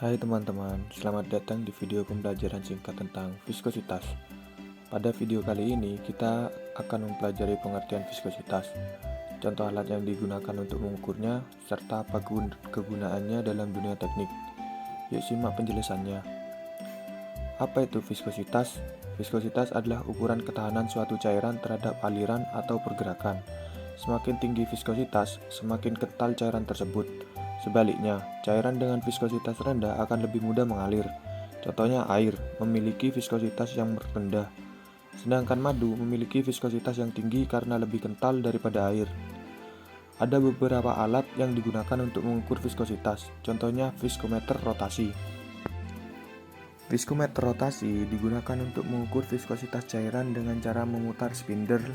Hai teman-teman, selamat datang di video pembelajaran singkat tentang viskositas. Pada video kali ini, kita akan mempelajari pengertian viskositas, contoh alat yang digunakan untuk mengukurnya, serta apa kegunaannya dalam dunia teknik. Yuk simak penjelasannya. Apa itu viskositas? Viskositas adalah ukuran ketahanan suatu cairan terhadap aliran atau pergerakan. Semakin tinggi viskositas, semakin kental cairan tersebut. Sebaliknya, cairan dengan viskositas rendah akan lebih mudah mengalir. Contohnya air memiliki viskositas yang rendah, sedangkan madu memiliki viskositas yang tinggi karena lebih kental daripada air. Ada beberapa alat yang digunakan untuk mengukur viskositas, contohnya viskometer rotasi. Viskometer rotasi digunakan untuk mengukur viskositas cairan dengan cara memutar spindle,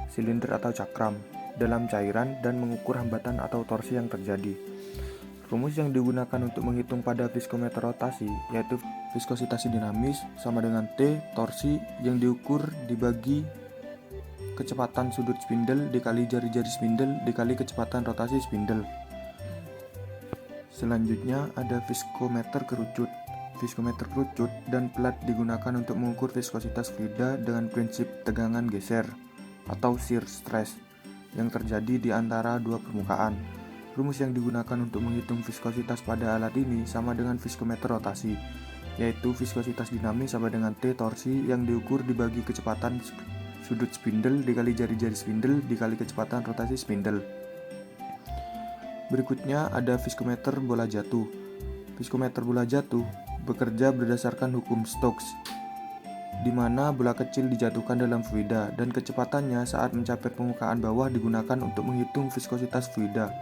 silinder atau cakram dalam cairan dan mengukur hambatan atau torsi yang terjadi. Rumus yang digunakan untuk menghitung pada viskometer rotasi yaitu viskositas dinamis sama dengan T torsi yang diukur dibagi kecepatan sudut spindle dikali jari-jari spindle dikali kecepatan rotasi spindle. Selanjutnya ada viskometer kerucut. Viskometer kerucut dan pelat digunakan untuk mengukur viskositas fluida dengan prinsip tegangan geser atau shear stress yang terjadi di antara dua permukaan. Rumus yang digunakan untuk menghitung viskositas pada alat ini sama dengan viskometer rotasi, yaitu viskositas dinamis sama dengan T torsi yang diukur dibagi kecepatan sudut spindle dikali jari-jari spindle dikali kecepatan rotasi spindle. Berikutnya ada viskometer bola jatuh. Viskometer bola jatuh bekerja berdasarkan hukum Stokes, di mana bola kecil dijatuhkan dalam fluida dan kecepatannya saat mencapai permukaan bawah digunakan untuk menghitung viskositas fluida.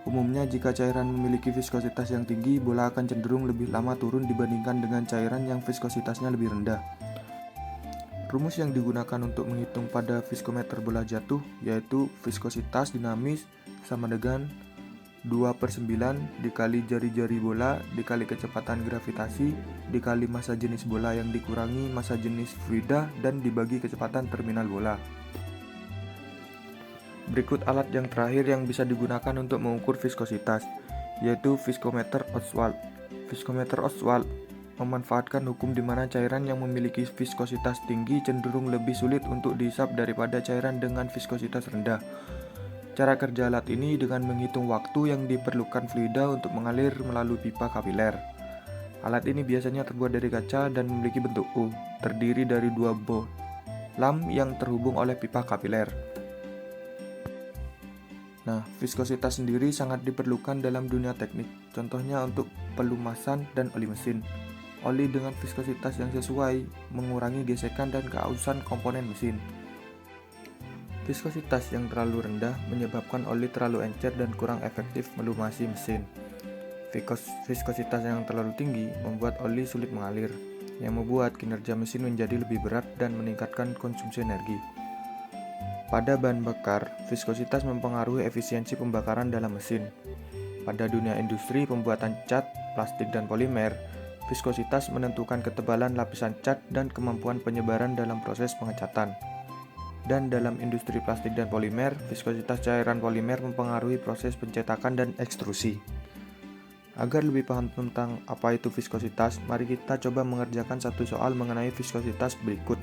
Umumnya jika cairan memiliki viskositas yang tinggi, bola akan cenderung lebih lama turun dibandingkan dengan cairan yang viskositasnya lebih rendah. Rumus yang digunakan untuk menghitung pada viskometer bola jatuh yaitu viskositas dinamis sama dengan 2/9 dikali jari-jari bola dikali kecepatan gravitasi dikali massa jenis bola yang dikurangi massa jenis fluida dan dibagi kecepatan terminal bola. Berikut alat yang terakhir yang bisa digunakan untuk mengukur viskositas, yaitu viskometer Ostwald. Viskometer Ostwald memanfaatkan hukum di mana cairan yang memiliki viskositas tinggi cenderung lebih sulit untuk dihisap daripada cairan dengan viskositas rendah. Cara kerja alat ini dengan menghitung waktu yang diperlukan fluida untuk mengalir melalui pipa kapiler. Alat ini biasanya terbuat dari kaca dan memiliki bentuk U, terdiri dari dua bohlam yang terhubung oleh pipa kapiler. Nah, viskositas sendiri sangat diperlukan dalam dunia teknik, contohnya untuk pelumasan dan oli mesin. Oli dengan viskositas yang sesuai mengurangi gesekan dan keausan komponen mesin. Viskositas yang terlalu rendah menyebabkan oli terlalu encer dan kurang efektif melumasi mesin. Viskositas yang terlalu tinggi membuat oli sulit mengalir, yang membuat kinerja mesin menjadi lebih berat dan meningkatkan konsumsi energi. Pada bahan bakar, viskositas mempengaruhi efisiensi pembakaran dalam mesin. Pada dunia industri pembuatan cat, plastik, dan polimer, viskositas menentukan ketebalan lapisan cat dan kemampuan penyebaran dalam proses pengecatan. Dan dalam industri plastik dan polimer, viskositas cairan polimer mempengaruhi proses pencetakan dan ekstrusi. Agar lebih paham tentang apa itu viskositas, mari kita coba mengerjakan satu soal mengenai viskositas berikut.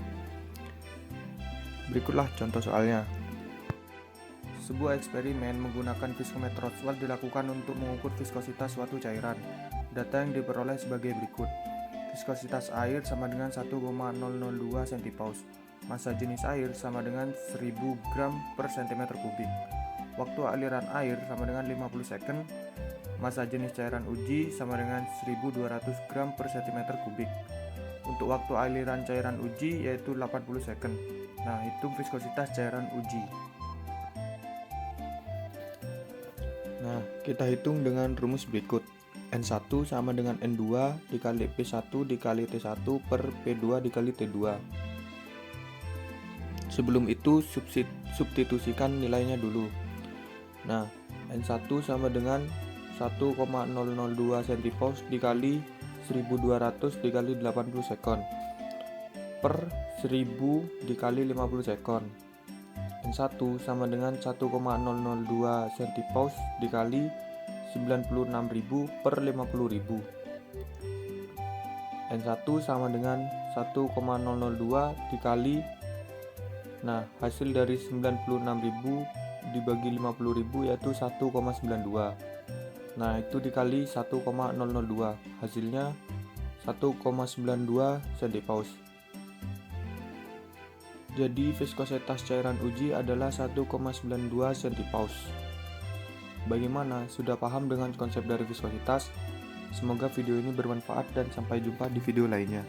Berikutlah contoh soalnya. Sebuah eksperimen menggunakan viskometer Ostwald dilakukan untuk mengukur viskositas suatu cairan. Data yang diperoleh sebagai berikut. Viskositas air sama dengan 1,002 centipaus. Massa jenis air sama dengan 1000 gram per cm kubik. Waktu aliran air sama dengan 50 second. Massa jenis cairan uji sama dengan 1200 gram per cm kubik. Untuk waktu aliran cairan uji yaitu 80 second. Nah, hitung viskositas cairan uji. Nah, kita hitung dengan rumus berikut. N1 sama dengan N2 dikali P1 dikali T1 per P2 dikali T2. Sebelum itu, substitusikan nilainya dulu. Nah, N1 sama dengan 1,002 centipaus dikali 1200 dikali 80 sekon per 1000 dikali 50 sekon. N1 sama dengan 1,002 centipaus dikali 96.000 per 50.000. N1 sama dengan 1,002 dikali, nah hasil dari 96.000 dibagi 50.000 yaitu 1,92. Nah itu dikali 1,002, hasilnya 1,92 cm². Jadi viskositas cairan uji adalah 1,92 cm². Bagaimana? Sudah paham dengan konsep dari viskositas? Semoga video ini bermanfaat dan sampai jumpa di video lainnya.